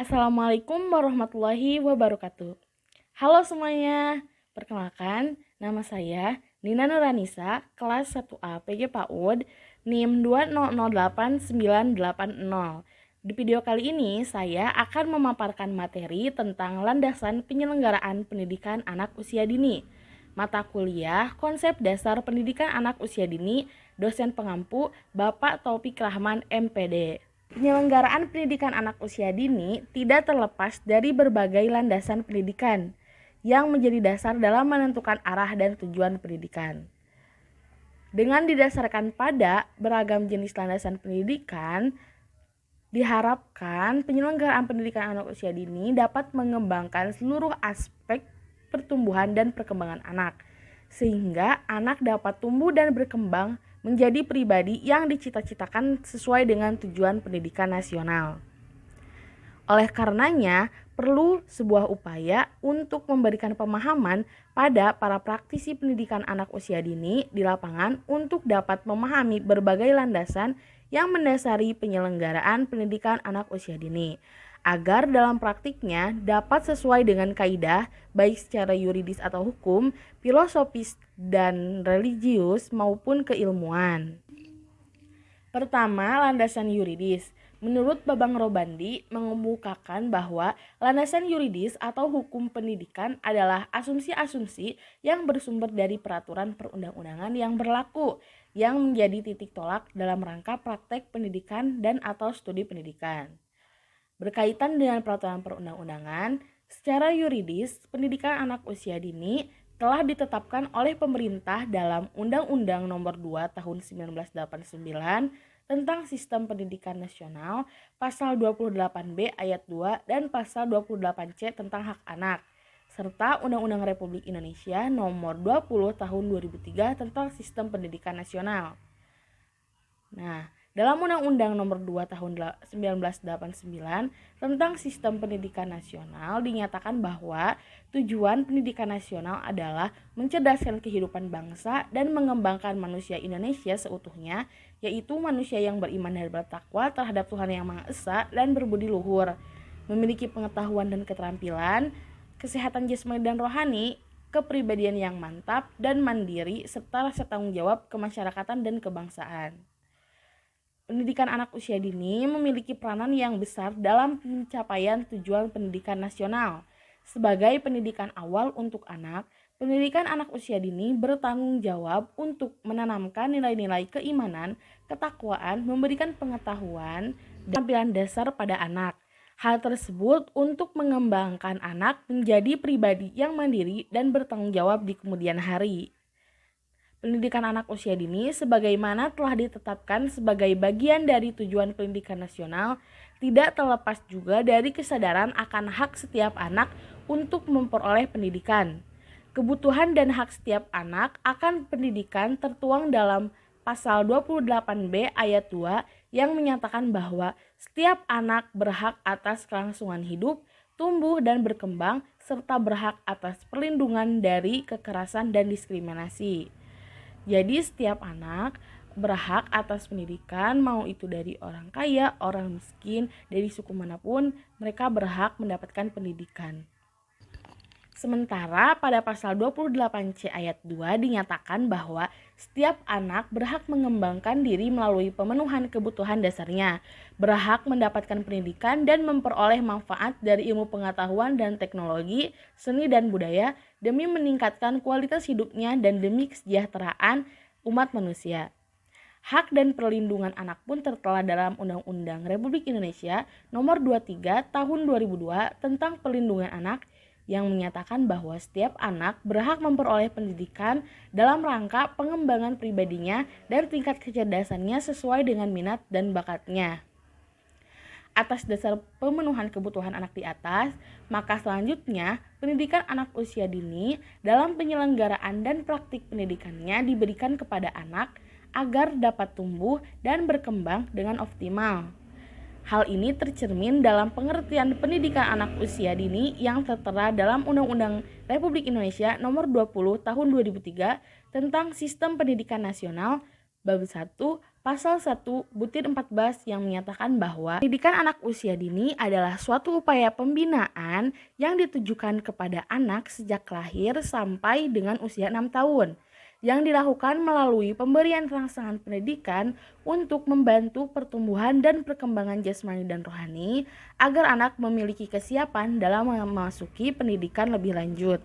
Assalamualaikum warahmatullahi wabarakatuh. Halo semuanya, perkenalkan nama saya Nina Nuranisa, kelas 1A PG PAUD, NIM 2008980. Di video kali ini saya akan memaparkan materi tentang landasan penyelenggaraan pendidikan anak usia dini. Mata kuliah Konsep Dasar Pendidikan Anak Usia Dini, dosen pengampu Bapak Taufik Rahman MPD. Penyelenggaraan pendidikan anak usia dini tidak terlepas dari berbagai landasan pendidikan yang menjadi dasar dalam menentukan arah dan tujuan pendidikan. Dengan didasarkan pada beragam jenis landasan pendidikan, diharapkan penyelenggaraan pendidikan anak usia dini dapat mengembangkan seluruh aspek pertumbuhan dan perkembangan anak, sehingga anak dapat tumbuh dan berkembang menjadi pribadi yang dicita-citakan sesuai dengan tujuan pendidikan nasional. Oleh karenanya, perlu sebuah upaya untuk memberikan pemahaman pada para praktisi pendidikan anak usia dini di lapangan untuk dapat memahami berbagai landasan yang mendasari penyelenggaraan pendidikan anak usia dini, agar dalam praktiknya dapat sesuai dengan kaidah baik secara yuridis atau hukum, filosofis dan religius maupun keilmuan. Pertama, landasan yuridis. Menurut Babang Robandi mengemukakan bahwa landasan yuridis atau hukum pendidikan adalah asumsi-asumsi yang bersumber dari peraturan perundang-undangan yang berlaku, yang menjadi titik tolak dalam rangka praktek pendidikan dan atau studi pendidikan. Berkaitan dengan peraturan perundang-undangan, secara yuridis, pendidikan anak usia dini telah ditetapkan oleh pemerintah dalam Undang-Undang Nomor 2 Tahun 1989 tentang Sistem Pendidikan Nasional, Pasal 28B Ayat 2 dan Pasal 28C tentang Hak Anak, serta Undang-Undang Republik Indonesia Nomor 20 Tahun 2003 tentang Sistem Pendidikan Nasional. Nah, dalam Undang-Undang Nomor 2 Tahun 1989 tentang Sistem Pendidikan Nasional dinyatakan bahwa tujuan pendidikan nasional adalah mencerdaskan kehidupan bangsa dan mengembangkan manusia Indonesia seutuhnya, yaitu manusia yang beriman dan bertakwa terhadap Tuhan Yang Maha Esa dan berbudi luhur, memiliki pengetahuan dan keterampilan, kesehatan jasmani dan rohani, kepribadian yang mantap dan mandiri, serta rasa tanggung jawab kemasyarakatan dan kebangsaan. Pendidikan anak usia dini memiliki peranan yang besar dalam pencapaian tujuan pendidikan nasional. Sebagai pendidikan awal untuk anak, pendidikan anak usia dini bertanggung jawab untuk menanamkan nilai-nilai keimanan, ketakwaan, memberikan pengetahuan, dan tampilan dasar pada anak. Hal tersebut untuk mengembangkan anak menjadi pribadi yang mandiri dan bertanggung jawab di kemudian hari. Pendidikan anak usia dini sebagaimana telah ditetapkan sebagai bagian dari tujuan pendidikan nasional tidak terlepas juga dari kesadaran akan hak setiap anak untuk memperoleh pendidikan. Kebutuhan dan hak setiap anak akan pendidikan tertuang dalam Pasal 28B Ayat 2 yang menyatakan bahwa setiap anak berhak atas kelangsungan hidup, tumbuh dan berkembang, serta berhak atas perlindungan dari kekerasan dan diskriminasi. Jadi setiap anak berhak atas pendidikan, mau itu dari orang kaya, orang miskin, dari suku manapun, mereka berhak mendapatkan pendidikan. Sementara pada pasal 28C ayat 2 dinyatakan bahwa setiap anak berhak mengembangkan diri melalui pemenuhan kebutuhan dasarnya, berhak mendapatkan pendidikan dan memperoleh manfaat dari ilmu pengetahuan dan teknologi, seni dan budaya demi meningkatkan kualitas hidupnya dan demi kesejahteraan umat manusia. Hak dan perlindungan anak pun tertera dalam Undang-Undang Republik Indonesia Nomor 23 Tahun 2002 tentang Perlindungan Anak yang menyatakan bahwa setiap anak berhak memperoleh pendidikan dalam rangka pengembangan pribadinya dan tingkat kecerdasannya sesuai dengan minat dan bakatnya. Atas dasar pemenuhan kebutuhan anak di atas, maka selanjutnya pendidikan anak usia dini dalam penyelenggaraan dan praktik pendidikannya diberikan kepada anak agar dapat tumbuh dan berkembang dengan optimal. Hal ini tercermin dalam pengertian pendidikan anak usia dini yang tertera dalam Undang-Undang Republik Indonesia Nomor 20 Tahun 2003 tentang Sistem Pendidikan Nasional Bab 1 Pasal 1 Butir 14 yang menyatakan bahwa pendidikan anak usia dini adalah suatu upaya pembinaan yang ditujukan kepada anak sejak lahir sampai dengan usia 6 tahun yang dilakukan melalui pemberian rangsangan pendidikan untuk membantu pertumbuhan dan perkembangan jasmani dan rohani agar anak memiliki kesiapan dalam memasuki pendidikan lebih lanjut.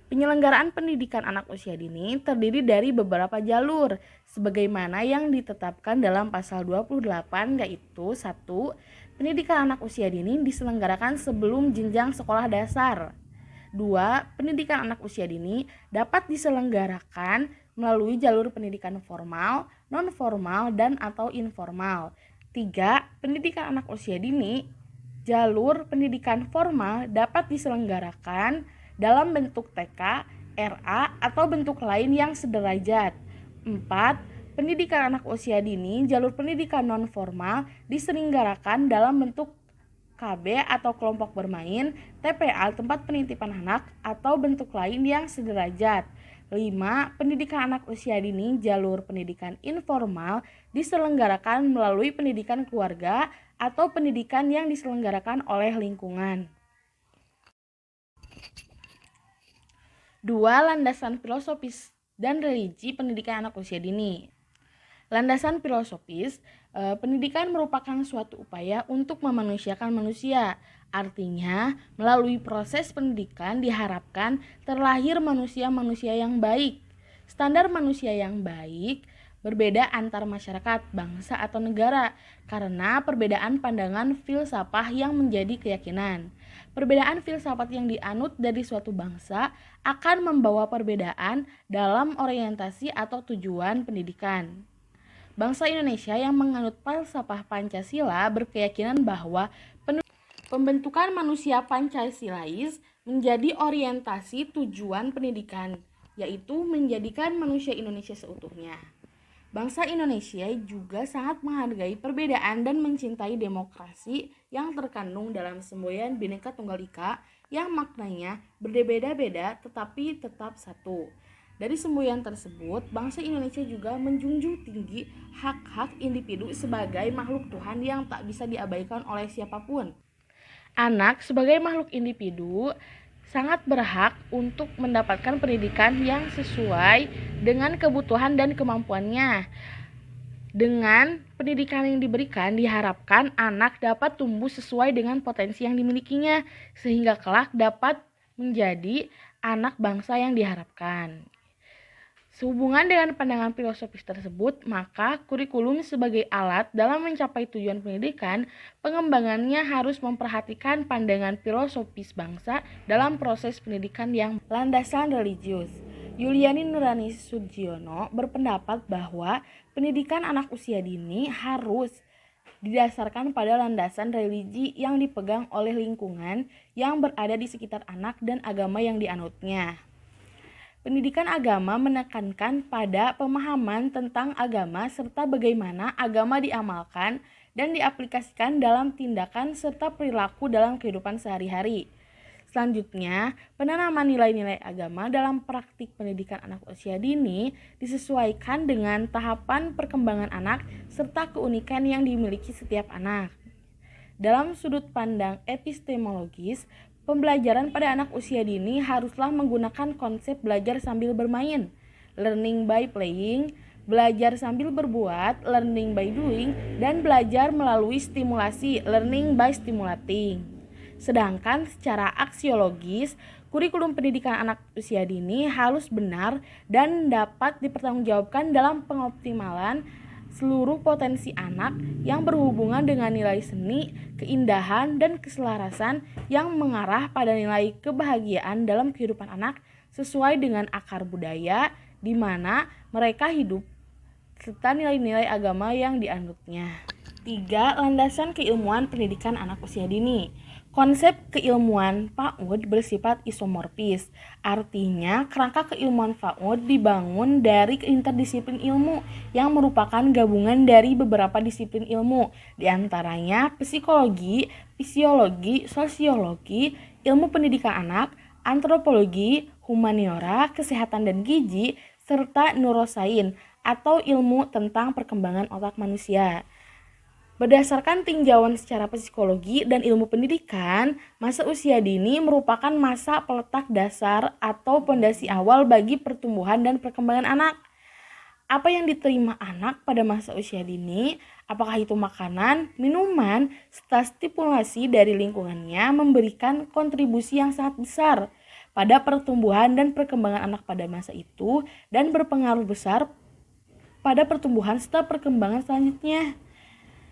Penyelenggaraan pendidikan anak usia dini terdiri dari beberapa jalur sebagaimana yang ditetapkan dalam pasal 28, yaitu 1. Pendidikan anak usia dini diselenggarakan sebelum jenjang sekolah dasar. 2. Pendidikan anak usia dini dapat diselenggarakan melalui jalur pendidikan formal, non-formal, dan atau informal. 3. Pendidikan anak usia dini jalur pendidikan formal dapat diselenggarakan dalam bentuk TK, RA, atau bentuk lain yang sederajat. 4. Pendidikan anak usia dini jalur pendidikan non-formal diselenggarakan dalam bentuk KB atau kelompok bermain, TPA tempat penitipan anak, atau bentuk lain yang sederajat. 5. Pendidikan anak usia dini jalur pendidikan informal diselenggarakan melalui pendidikan keluarga atau pendidikan yang diselenggarakan oleh lingkungan. 2. Landasan filosofis dan religi pendidikan anak usia dini. Landasan filosofis, pendidikan merupakan suatu upaya untuk memanusiakan manusia. Artinya, melalui proses pendidikan diharapkan terlahir manusia-manusia yang baik. Standar manusia yang baik berbeda antar masyarakat, bangsa, atau negara karena perbedaan pandangan filsafat yang menjadi keyakinan. Perbedaan filsafat yang dianut dari suatu bangsa akan membawa perbedaan dalam orientasi atau tujuan pendidikan. Bangsa Indonesia yang menganut falsafah Pancasila berkeyakinan bahwa pembentukan manusia Pancasilais menjadi orientasi tujuan pendidikan, yaitu menjadikan manusia Indonesia seutuhnya. Bangsa Indonesia juga sangat menghargai perbedaan dan mencintai demokrasi yang terkandung dalam semboyan Bhinneka Tunggal Ika yang maknanya berbeda-beda tetapi tetap satu. Dari semboyan tersebut, bangsa Indonesia juga menjunjung tinggi hak-hak individu sebagai makhluk Tuhan yang tak bisa diabaikan oleh siapapun. Anak sebagai makhluk individu sangat berhak untuk mendapatkan pendidikan yang sesuai dengan kebutuhan dan kemampuannya. Dengan pendidikan yang diberikan, diharapkan anak dapat tumbuh sesuai dengan potensi yang dimilikinya, sehingga kelak dapat menjadi anak bangsa yang diharapkan. Sehubungan dengan pandangan filosofis tersebut, maka kurikulum sebagai alat dalam mencapai tujuan pendidikan, pengembangannya harus memperhatikan pandangan filosofis bangsa dalam proses pendidikan yang landasan religius. Yuliani Nurani Sudjono berpendapat bahwa pendidikan anak usia dini harus didasarkan pada landasan religi yang dipegang oleh lingkungan yang berada di sekitar anak dan agama yang dianutnya. Pendidikan agama menekankan pada pemahaman tentang agama serta bagaimana agama diamalkan dan diaplikasikan dalam tindakan serta perilaku dalam kehidupan sehari-hari. Selanjutnya, penanaman nilai-nilai agama dalam praktik pendidikan anak usia dini disesuaikan dengan tahapan perkembangan anak serta keunikan yang dimiliki setiap anak. Dalam sudut pandang epistemologis, pembelajaran pada anak usia dini haruslah menggunakan konsep belajar sambil bermain, learning by playing, belajar sambil berbuat, learning by doing, dan belajar melalui stimulasi, learning by stimulating. Sedangkan secara aksiologis, kurikulum pendidikan anak usia dini harus benar dan dapat dipertanggungjawabkan dalam pengoptimalan seluruh potensi anak yang berhubungan dengan nilai seni, keindahan, dan keselarasan yang mengarah pada nilai kebahagiaan dalam kehidupan anak sesuai dengan akar budaya di mana mereka hidup serta nilai-nilai agama yang dianutnya. 3. Landasan keilmuan pendidikan anak usia dini. Konsep keilmuan PAUD bersifat isomorfis, artinya kerangka keilmuan PAUD dibangun dari interdisiplin ilmu yang merupakan gabungan dari beberapa disiplin ilmu, diantaranya psikologi, fisiologi, sosiologi, ilmu pendidikan anak, antropologi, humaniora, kesehatan dan gizi, serta neurosains. atau ilmu tentang perkembangan otak manusia. Berdasarkan tinjauan secara psikologi dan ilmu pendidikan, masa usia dini merupakan masa peletak dasar atau pondasi awal bagi pertumbuhan dan perkembangan anak. Apa yang diterima anak pada masa usia dini, apakah itu makanan, minuman, serta stimulasi dari lingkungannya memberikan kontribusi yang sangat besar pada pertumbuhan dan perkembangan anak pada masa itu dan berpengaruh besar pada pertumbuhan serta perkembangan selanjutnya.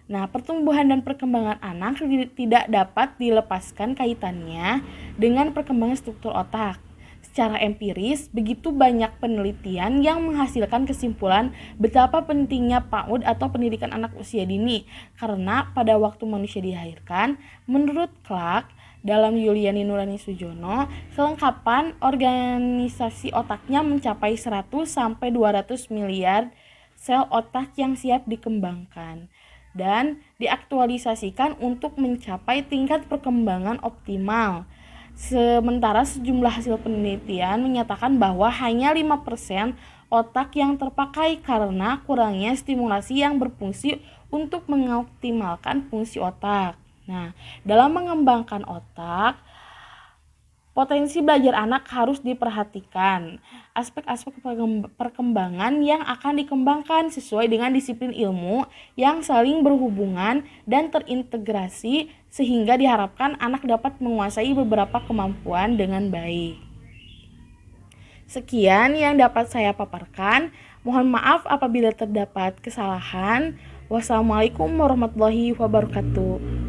Nah, pertumbuhan dan perkembangan anak tidak dapat dilepaskan kaitannya dengan perkembangan struktur otak. Secara empiris, begitu banyak penelitian yang menghasilkan kesimpulan betapa pentingnya PAUD atau pendidikan anak usia dini. Karena pada waktu manusia dilahirkan, menurut Clark, dalam Yuliani Nurani Sujono, kelengkapan organisasi otaknya mencapai 100-200 miliar sel otak yang siap dikembangkan dan diaktualisasikan untuk mencapai tingkat perkembangan optimal. Sementara sejumlah hasil penelitian menyatakan bahwa hanya 5% otak yang terpakai karena kurangnya stimulasi yang berfungsi untuk mengoptimalkan fungsi otak. Nah, dalam mengembangkan otak, potensi belajar anak harus diperhatikan. Aspek-aspek perkembangan yang akan dikembangkan sesuai dengan disiplin ilmu yang saling berhubungan dan terintegrasi sehingga diharapkan anak dapat menguasai beberapa kemampuan dengan baik. Sekian yang dapat saya paparkan. Mohon maaf apabila terdapat kesalahan. Wassalamualaikum warahmatullahi wabarakatuh.